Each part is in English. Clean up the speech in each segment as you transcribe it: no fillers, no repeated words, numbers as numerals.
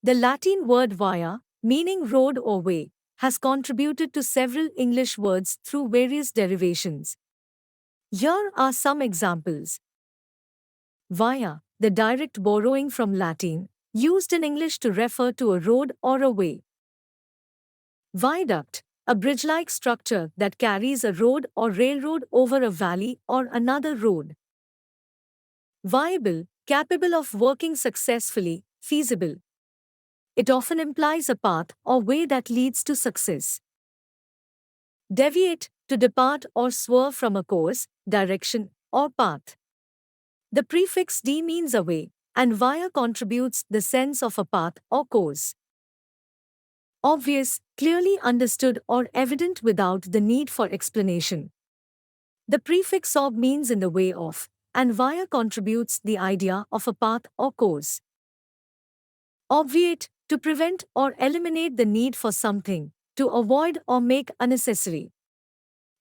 The Latin word via, meaning road or way, has contributed to several English words through various derivations. Here are some examples. Via, the direct borrowing from Latin, used in English to refer to a road or a way. Viaduct, a bridge-like structure that carries a road or railroad over a valley or another road. Viable, capable of working successfully, feasible. It often implies a path or way that leads to success. Deviate, to depart or swerve from a course, direction, or path. The prefix d means a way, and via contributes the sense of a path or course. Obvious, clearly understood or evident without the need for explanation. The prefix ob means in the way of, and via contributes the idea of a path or course. Obviate, to prevent or eliminate the need for something, to avoid or make unnecessary.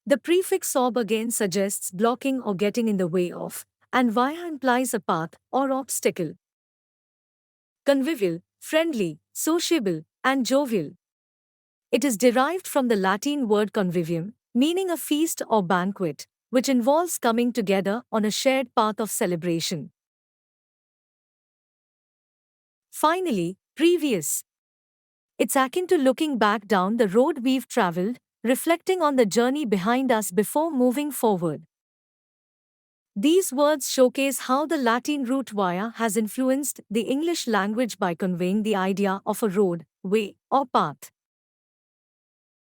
The prefix ob again suggests blocking or getting in the way of, and via implies a path or obstacle. Convivial, friendly, sociable, and jovial. It is derived from the Latin word convivium, meaning a feast or banquet, which involves coming together on a shared path of celebration. Finally, previous. It's akin to looking back down the road we've traveled, reflecting on the journey behind us before moving forward. These words showcase how the Latin root via has influenced the English language by conveying the idea of a road, way, or path.